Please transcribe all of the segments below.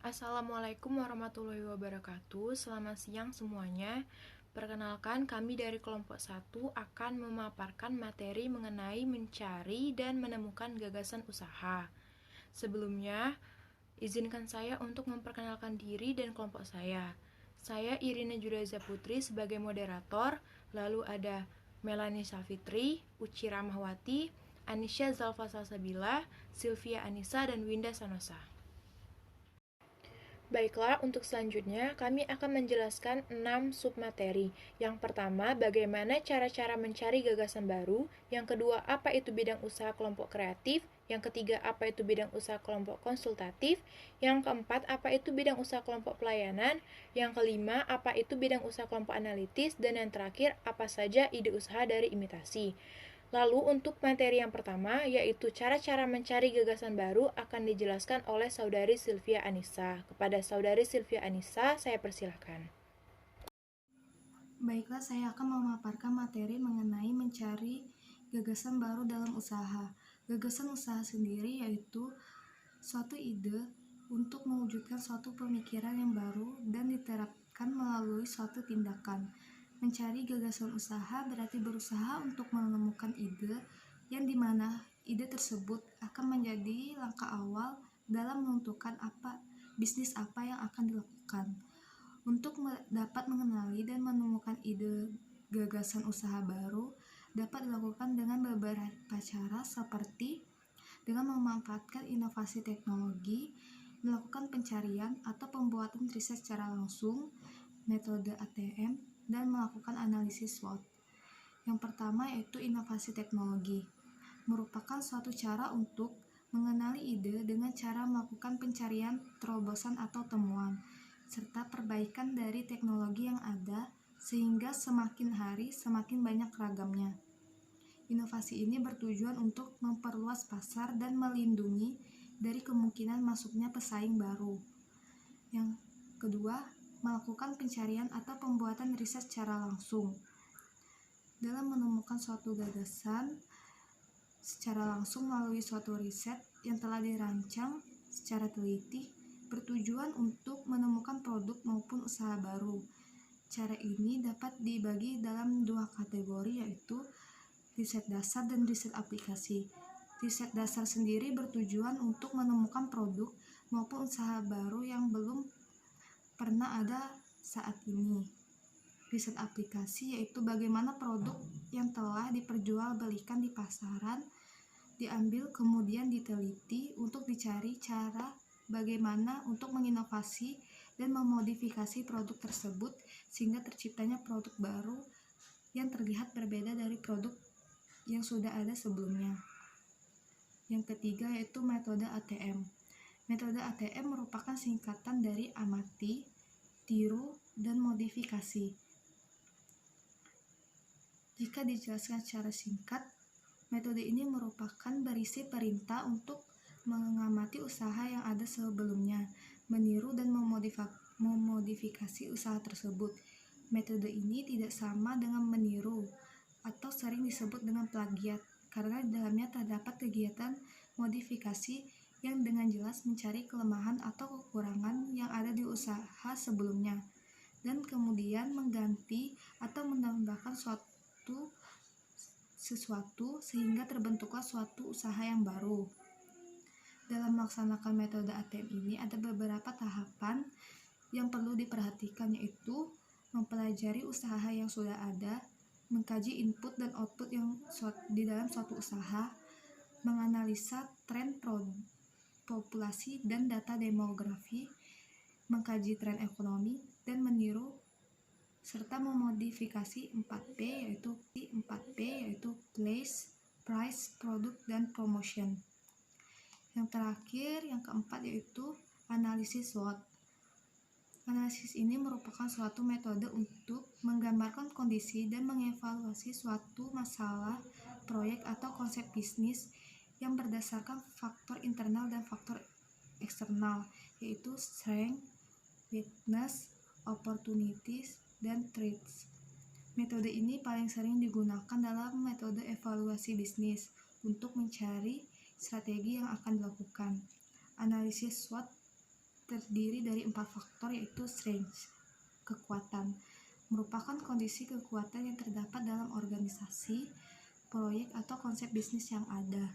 Assalamualaikum warahmatullahi wabarakatuh. Selamat siang semuanya. Perkenalkan, kami dari kelompok 1 akan memaparkan materi mengenai mencari dan menemukan gagasan usaha. Sebelumnya, izinkan saya untuk memperkenalkan diri dan kelompok saya. Saya Irina Juraza Putri sebagai moderator, lalu ada Melanie Safitri, Uci Ramahwati, Anisya Zalfa Salsabila, Sylvia Anissa, dan Winda Sanosa. Baiklah, untuk selanjutnya kami akan menjelaskan 6 submateri. Yang pertama, bagaimana cara-cara mencari gagasan baru. Yang kedua, apa itu bidang usaha kelompok kreatif. Yang ketiga, apa itu bidang usaha kelompok konsultatif. Yang keempat, apa itu bidang usaha kelompok pelayanan. Yang kelima, apa itu bidang usaha kelompok analitis. Dan yang terakhir, apa saja ide usaha dari imitasi. Lalu untuk materi yang pertama, yaitu cara-cara mencari gagasan baru akan dijelaskan oleh Saudari Sylvia Anissa. Kepada Saudari Sylvia Anissa, saya persilahkan. Baiklah, saya akan memaparkan materi mengenai mencari gagasan baru dalam usaha. Gagasan usaha sendiri yaitu suatu ide untuk mewujudkan suatu pemikiran yang baru dan diterapkan melalui suatu tindakan. Mencari gagasan usaha berarti berusaha untuk menemukan ide yang dimana ide tersebut akan menjadi langkah awal dalam menentukan bisnis apa yang akan dilakukan. Untuk dapat mengenali dan menemukan ide gagasan usaha baru dapat dilakukan dengan beberapa cara seperti dengan memanfaatkan inovasi teknologi, melakukan pencarian atau pembuatan riset secara langsung, metode ATM, dan melakukan analisis SWOT. Yang pertama yaitu inovasi teknologi, merupakan suatu cara untuk mengenali ide dengan cara melakukan pencarian terobosan atau temuan, serta perbaikan dari teknologi yang ada sehingga semakin hari semakin banyak ragamnya. Inovasi ini bertujuan untuk memperluas pasar dan melindungi dari kemungkinan masuknya pesaing baru. Yang kedua, melakukan pencarian atau pembuatan riset secara langsung. Dalam menemukan suatu gagasan secara langsung melalui suatu riset yang telah dirancang secara teliti, bertujuan untuk menemukan produk maupun usaha baru. Cara ini dapat dibagi dalam dua kategori, yaitu riset dasar dan riset aplikasi. Riset dasar sendiri bertujuan untuk menemukan produk maupun usaha baru yang belum pernah ada saat ini. Riset aplikasi yaitu bagaimana produk yang telah diperjualbelikan di pasaran diambil kemudian diteliti untuk dicari cara bagaimana untuk menginovasi dan memodifikasi produk tersebut sehingga terciptanya produk baru yang terlihat berbeda dari produk yang sudah ada sebelumnya. Yang ketiga yaitu metode ATM. Metode ATM merupakan singkatan dari amati, tiru, dan modifikasi. Jika dijelaskan secara singkat, metode ini merupakan berisi perintah untuk mengamati usaha yang ada sebelumnya, meniru dan memodifikasi usaha tersebut. Metode ini tidak sama dengan meniru atau sering disebut dengan plagiat, karena di dalamnya terdapat kegiatan modifikasi yang dengan jelas mencari kelemahan atau kekurangan yang ada di usaha sebelumnya, dan kemudian mengganti atau menambahkan sesuatu sehingga terbentuklah suatu usaha yang baru. Dalam melaksanakan metode ATM ini ada beberapa tahapan yang perlu diperhatikan, yaitu mempelajari usaha yang sudah ada, mengkaji input dan output yang di dalam suatu usaha, menganalisa tren populasi dan data demografi, mengkaji tren ekonomi, dan meniru serta memodifikasi 4P yaitu place, price, product, dan promotion. Yang terakhir, yang keempat yaitu analisis SWOT. Analisis ini merupakan suatu metode untuk menggambarkan kondisi dan mengevaluasi suatu masalah, proyek, atau konsep bisnis yang berdasarkan faktor internal dan faktor eksternal, yaitu strength, weakness, opportunities, dan threats. Metode ini paling sering digunakan dalam metode evaluasi bisnis untuk mencari strategi yang akan dilakukan. Analisis SWOT terdiri dari 4 faktor, yaitu strength, kekuatan, merupakan kondisi kekuatan yang terdapat dalam organisasi, proyek, atau konsep bisnis yang ada.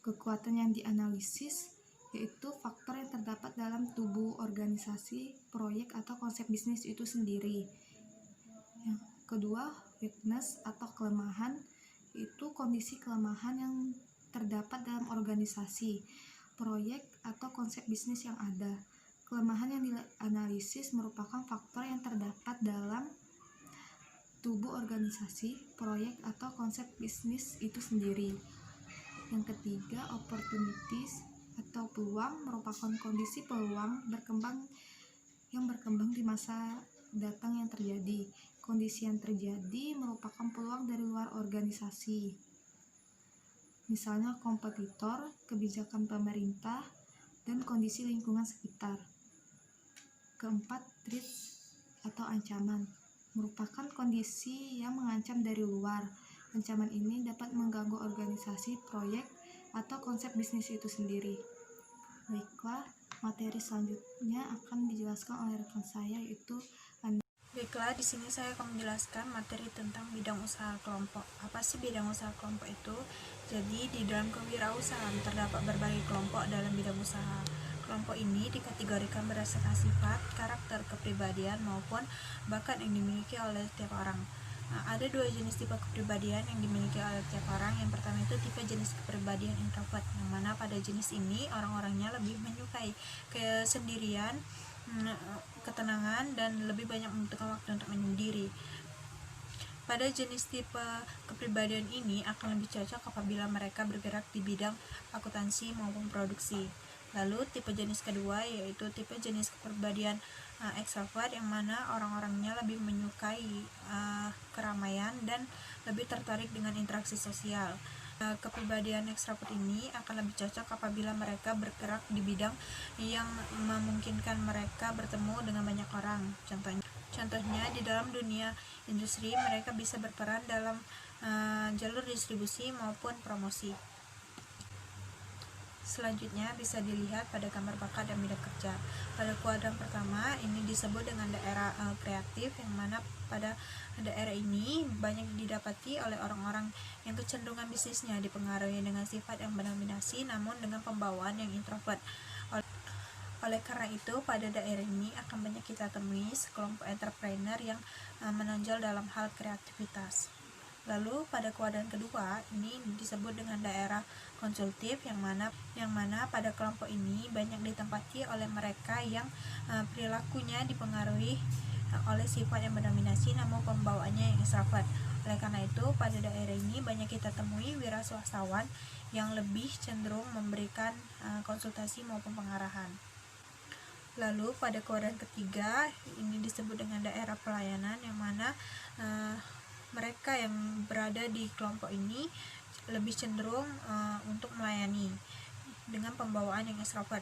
Kekuatan yang dianalisis yaitu faktor yang terdapat dalam tubuh organisasi, proyek, atau konsep bisnis itu sendiri. Yang kedua, weakness atau kelemahan, itu kondisi kelemahan yang terdapat dalam organisasi, proyek, atau konsep bisnis yang ada. Kelemahan yang dianalisis merupakan faktor yang terdapat dalam tubuh organisasi, proyek, atau konsep bisnis itu sendiri. Yang ketiga, opportunities atau peluang merupakan kondisi peluang yang berkembang di masa datang yang terjadi. Kondisi yang terjadi merupakan peluang dari luar organisasi. Misalnya kompetitor, kebijakan pemerintah, dan kondisi lingkungan sekitar. Keempat, threats atau ancaman merupakan kondisi yang mengancam dari luar. Ancaman ini dapat mengganggu organisasi, proyek, atau konsep bisnis itu sendiri. Baiklah, materi selanjutnya akan dijelaskan oleh rekan saya, yaitu Baiklah, di sini saya akan menjelaskan materi tentang bidang usaha kelompok. Apa sih bidang usaha kelompok itu? Jadi, di dalam kewirausahaan terdapat berbagai kelompok dalam bidang usaha. Kelompok ini dikategorikan berdasarkan sifat, karakter, kepribadian, maupun bakat yang dimiliki oleh setiap orang. Ada dua jenis tipe kepribadian yang dimiliki oleh tiap orang. Yang pertama itu tipe jenis kepribadian introvert, yang mana pada jenis ini orang-orangnya lebih menyukai kesendirian, ketenangan, dan lebih banyak membutuhkan waktu untuk menyendiri. Pada jenis tipe kepribadian ini akan lebih cocok apabila mereka bergerak di bidang akuntansi maupun produksi. Lalu tipe jenis kedua yaitu tipe jenis kepribadian extrovert, yang mana orang-orangnya lebih menyukai keramaian dan lebih tertarik dengan interaksi sosial. Kepribadian ekstrovert ini akan lebih cocok apabila mereka bergerak di bidang yang memungkinkan mereka bertemu dengan banyak orang. Contohnya di dalam dunia industri, mereka bisa berperan dalam jalur distribusi maupun promosi. Selanjutnya bisa dilihat pada gambar bakat dan bidang kerja. Pada kuadran pertama ini disebut dengan daerah kreatif, yang mana pada daerah ini banyak didapati oleh orang-orang yang kecenderungan bisnisnya dipengaruhi dengan sifat yang mendominasi namun dengan pembawaan yang introvert. Oleh karena itu, pada daerah ini akan banyak kita temui sekelompok entrepreneur yang menonjol dalam hal kreativitas. Lalu pada kuadran kedua ini disebut dengan daerah konsultif, yang mana pada kelompok ini banyak ditempati oleh mereka yang perilakunya dipengaruhi oleh sifat yang mendominasi namun pembawaannya yang extrovert. Oleh karena itu, pada daerah ini banyak kita temui wira swastawan yang lebih cenderung memberikan konsultasi maupun pengarahan. Lalu pada kuadran ketiga ini disebut dengan daerah pelayanan, yang mana mereka yang berada di kelompok ini lebih cenderung untuk melayani dengan pembawaan yang extrovert.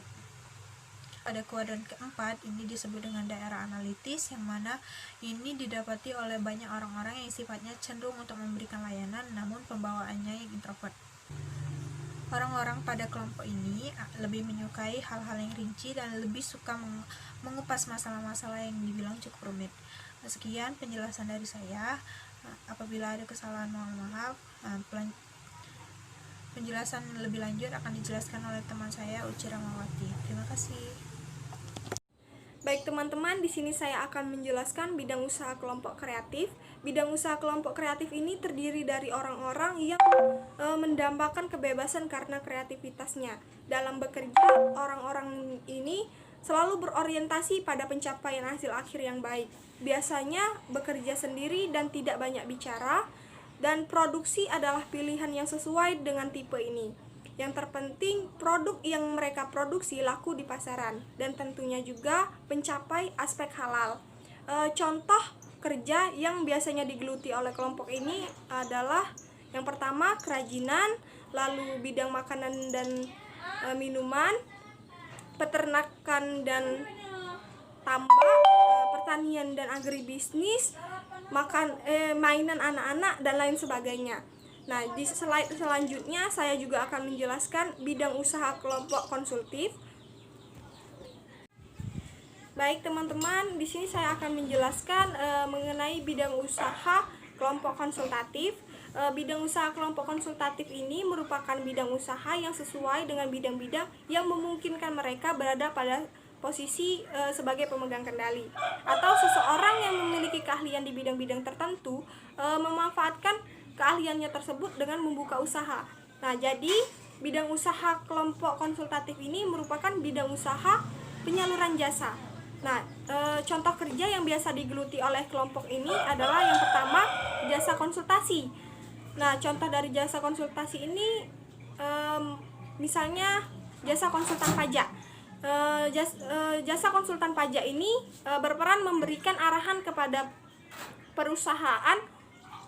Pada kuadran keempat ini disebut dengan daerah analitis, yang mana ini didapati oleh banyak orang-orang yang sifatnya cenderung untuk memberikan layanan namun pembawaannya yang introvert. Orang-orang pada kelompok ini lebih menyukai hal-hal yang rinci dan lebih suka mengupas masalah-masalah yang dibilang cukup rumit. Sekian penjelasan dari saya. Apabila ada kesalahan, mohon maaf. Penjelasan lebih lanjut akan dijelaskan oleh teman saya, Uci Ramawati. Terima kasih. Baik teman-teman, di sini saya akan menjelaskan bidang usaha kelompok kreatif. Bidang usaha kelompok kreatif ini terdiri dari orang-orang yang mendambakan kebebasan karena kreativitasnya. Dalam bekerja, orang-orang ini selalu berorientasi pada pencapaian hasil akhir yang baik. Biasanya bekerja sendiri dan tidak banyak bicara, dan produksi adalah pilihan yang sesuai dengan tipe ini. Yang terpenting, produk yang mereka produksi laku di pasaran, dan tentunya juga mencapai aspek halal. Contoh kerja yang biasanya digeluti oleh kelompok ini adalah yang pertama kerajinan, lalu bidang makanan dan minuman, peternakan dan tambak, pertanian dan agribisnis, mainan anak-anak, dan lain sebagainya. Nah, di slide selanjutnya saya juga akan menjelaskan bidang usaha kelompok konsultif. Baik teman-teman, di sini saya akan menjelaskan mengenai bidang usaha kelompok konsultatif. Bidang usaha kelompok konsultatif ini merupakan bidang usaha yang sesuai dengan bidang-bidang yang memungkinkan mereka berada pada posisi sebagai pemegang kendali, atau seseorang yang memiliki keahlian di bidang-bidang tertentu memanfaatkan keahliannya tersebut dengan membuka usaha. Nah, jadi bidang usaha kelompok konsultatif ini merupakan bidang usaha penyaluran jasa. Nah, contoh kerja yang biasa digeluti oleh kelompok ini adalah yang pertama, jasa konsultasi. Nah, contoh dari jasa konsultasi ini misalnya jasa konsultan pajak. Jasa konsultan pajak ini berperan memberikan arahan kepada perusahaan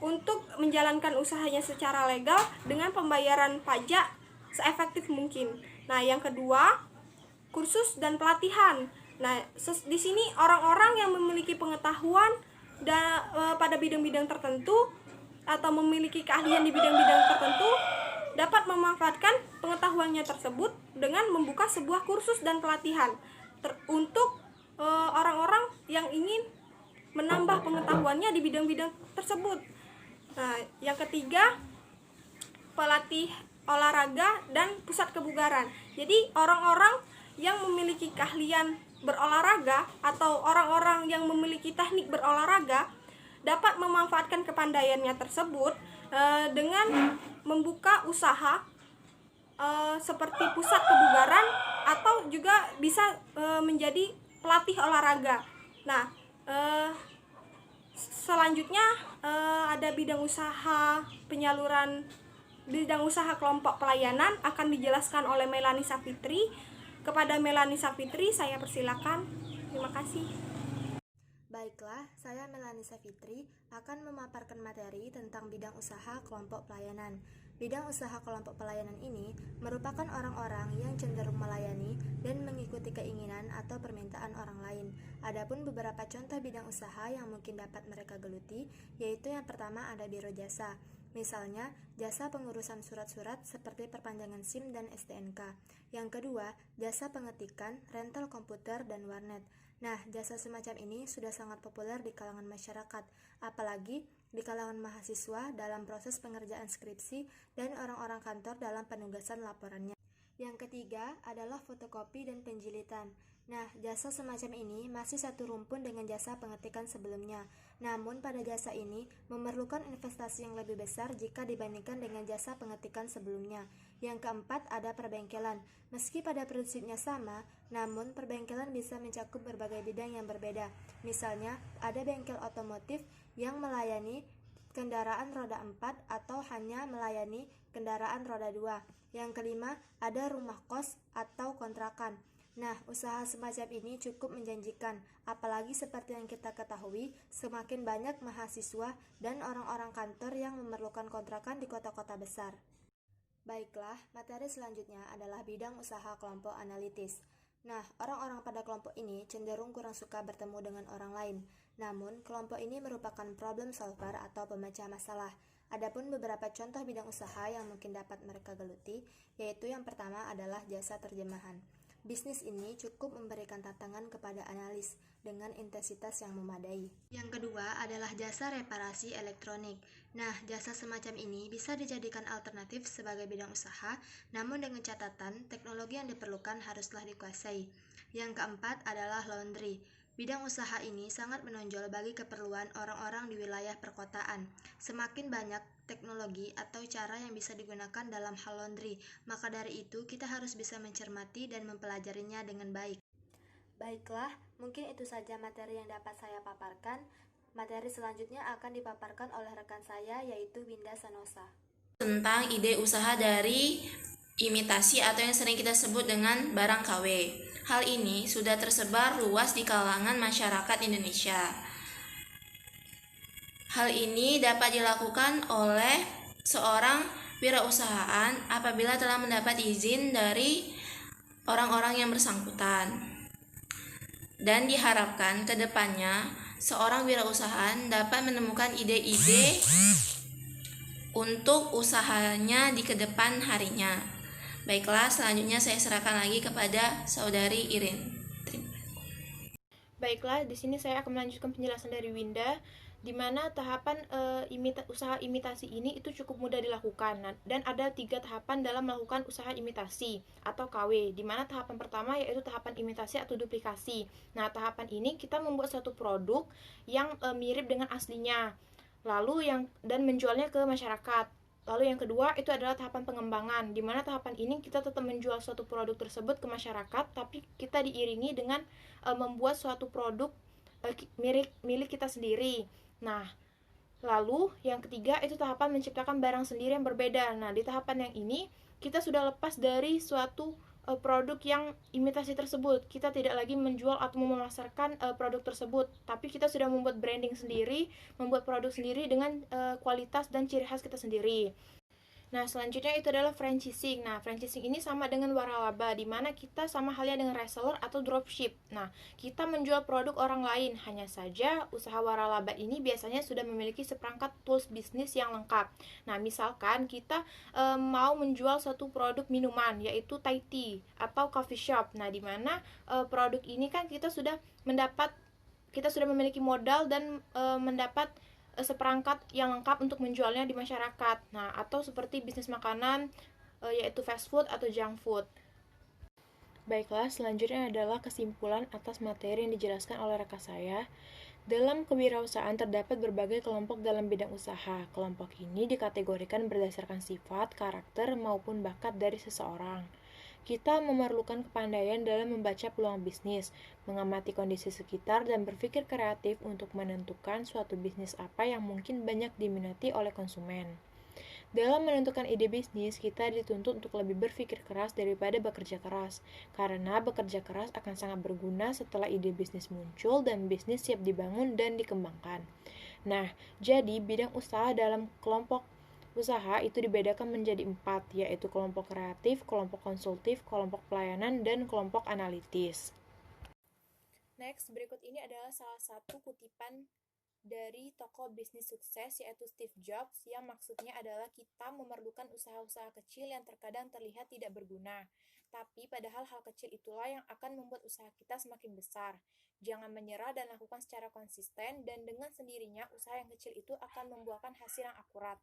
untuk menjalankan usahanya secara legal dengan pembayaran pajak seefektif mungkin. Nah, yang kedua, kursus dan pelatihan. Nah, di sini orang-orang yang memiliki pengetahuan pada bidang-bidang tertentu atau memiliki keahlian di bidang-bidang tertentu dapat memanfaatkan pengetahuannya tersebut dengan membuka sebuah kursus dan pelatihan untuk orang-orang yang ingin menambah pengetahuannya di bidang-bidang tersebut. Nah, yang ketiga, pelatih olahraga dan pusat kebugaran. Jadi orang-orang yang memiliki keahlian berolahraga atau orang-orang yang memiliki teknik berolahraga dapat memanfaatkan kepandaiannya tersebut dengan membuka usaha seperti pusat kebugaran atau juga bisa menjadi pelatih olahraga. Nah, selanjutnya ada bidang usaha bidang usaha kelompok pelayanan akan dijelaskan oleh Melanie Safitri. Kepada Melanie Safitri saya persilakan. Terima kasih. Baiklah, saya Melanie Safitri akan memaparkan materi tentang bidang usaha kelompok pelayanan. Bidang usaha kelompok pelayanan ini merupakan orang-orang yang cenderung melayani dan mengikuti keinginan atau permintaan orang lain. Adapun beberapa contoh bidang usaha yang mungkin dapat mereka geluti, yaitu yang pertama ada biro jasa. Misalnya, jasa pengurusan surat-surat seperti perpanjangan SIM dan STNK. Yang kedua, jasa pengetikan, rental komputer, dan warnet. Nah, jasa semacam ini sudah sangat populer di kalangan masyarakat, apalagi di kalangan mahasiswa dalam proses pengerjaan skripsi dan orang-orang kantor dalam penugasan laporannya. Yang ketiga adalah fotokopi dan penjilitan. Nah, jasa semacam ini masih satu rumpun dengan jasa pengetikan sebelumnya. Namun, pada jasa ini memerlukan investasi yang lebih besar jika dibandingkan dengan jasa pengetikan sebelumnya. Yang keempat ada perbengkelan. Meski pada prinsipnya sama, namun perbengkelan bisa mencakup berbagai bidang yang berbeda. Misalnya, ada bengkel otomotif yang melayani kendaraan roda 4 atau hanya melayani kendaraan roda 2. Yang kelima, ada rumah kos atau kontrakan. Nah, usaha semacam ini cukup menjanjikan, apalagi seperti yang kita ketahui, semakin banyak mahasiswa dan orang-orang kantor yang memerlukan kontrakan di kota-kota besar. Baiklah, materi selanjutnya adalah bidang usaha kelompok analitis. Nah, orang-orang pada kelompok ini cenderung kurang suka bertemu dengan orang lain. Namun, kelompok ini merupakan problem solver atau pemecah masalah. Adapun beberapa contoh bidang usaha yang mungkin dapat mereka geluti, yaitu yang pertama adalah jasa terjemahan. Bisnis ini cukup memberikan tantangan kepada analis dengan intensitas yang memadai. Yang kedua adalah jasa reparasi elektronik. Nah, jasa semacam ini bisa dijadikan alternatif sebagai bidang usaha, namun dengan catatan teknologi yang diperlukan haruslah dikuasai. Yang keempat adalah laundry. Bidang usaha ini sangat menonjol bagi keperluan orang-orang di wilayah perkotaan. Semakin banyak teknologi atau cara yang bisa digunakan dalam hal laundry, maka dari itu kita harus bisa mencermati dan mempelajarinya dengan baik. Baiklah, mungkin itu saja materi yang dapat saya paparkan. Materi selanjutnya akan dipaparkan oleh rekan saya, yaitu Winda Sanosa. Tentang ide usaha dari imitasi atau yang sering kita sebut dengan barang KW. Hal ini sudah tersebar luas di kalangan masyarakat Indonesia. Hal ini dapat dilakukan oleh seorang wirausahaan apabila telah mendapat izin dari orang-orang yang bersangkutan. Dan diharapkan ke depannya seorang wirausahaan dapat menemukan ide-ide untuk usahanya di kedepan harinya. Baiklah, selanjutnya saya serahkan lagi kepada Saudari Irin. Baiklah, di sini saya akan melanjutkan penjelasan dari Winda, di mana tahapan usaha imitasi ini itu cukup mudah dilakukan. Nah, dan ada 3 tahapan dalam melakukan usaha imitasi atau KW, di mana tahapan pertama yaitu tahapan imitasi atau duplikasi. Nah, tahapan ini kita membuat suatu produk yang mirip dengan aslinya, lalu dan menjualnya ke masyarakat. Lalu yang kedua itu adalah tahapan pengembangan, di mana tahapan ini kita tetap menjual suatu produk tersebut ke masyarakat, tapi kita diiringi dengan membuat suatu produk milik kita sendiri. Nah, lalu yang ketiga itu tahapan menciptakan barang sendiri yang berbeda. Nah, di tahapan yang ini kita sudah lepas dari suatu produk yang imitasi tersebut. Kita tidak lagi menjual atau memasarkan produk tersebut, tapi kita sudah membuat branding sendiri, membuat produk sendiri dengan kualitas dan ciri khas kita sendiri. Nah, selanjutnya itu adalah franchising. Nah, franchising ini sama dengan waralaba, di mana kita sama halnya dengan reseller atau dropship. Nah, kita menjual produk orang lain. Hanya saja, usaha waralaba ini biasanya sudah memiliki seperangkat tools bisnis yang lengkap. Nah, misalkan kita mau menjual suatu produk minuman, yaitu Thai tea atau coffee shop. Nah, di mana produk ini kan kita sudah memiliki modal dan mendapat seperangkat yang lengkap untuk menjualnya di masyarakat. Nah, atau seperti bisnis makanan yaitu fast food atau junk food. Baiklah, selanjutnya adalah kesimpulan atas materi yang dijelaskan oleh rekan saya. Dalam kewirausahaan terdapat berbagai kelompok dalam bidang usaha. Kelompok ini dikategorikan berdasarkan sifat, karakter, maupun bakat dari seseorang. Kita memerlukan kepandaian dalam membaca peluang bisnis, mengamati kondisi sekitar, dan berpikir kreatif untuk menentukan suatu bisnis apa yang mungkin banyak diminati oleh konsumen. Dalam menentukan ide bisnis, kita dituntut untuk lebih berpikir keras daripada bekerja keras, karena bekerja keras akan sangat berguna setelah ide bisnis muncul dan bisnis siap dibangun dan dikembangkan. Nah, jadi bidang usaha dalam kelompok usaha itu dibedakan menjadi 4, yaitu kelompok kreatif, kelompok konsultif, kelompok pelayanan, dan kelompok analitis. Next, berikut ini adalah salah satu kutipan dari tokoh bisnis sukses yaitu Steve Jobs, yang maksudnya adalah kita memerlukan usaha-usaha kecil yang terkadang terlihat tidak berguna, tapi padahal hal kecil itulah yang akan membuat usaha kita semakin besar. Jangan menyerah dan lakukan secara konsisten, dan dengan sendirinya usaha yang kecil itu akan membuahkan hasil yang akurat.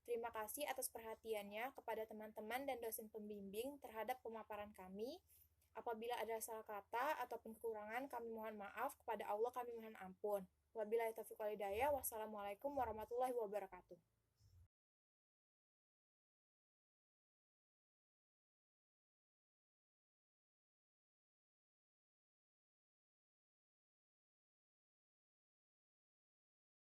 Terima kasih atas perhatiannya kepada teman-teman dan dosen pembimbing terhadap pemaparan kami. Apabila ada salah kata ataupun kekurangan, kami mohon maaf. Kepada Allah kami mohon ampun. Wabillahi taufiq wal hidayah. Wassalamualaikum warahmatullahi wabarakatuh.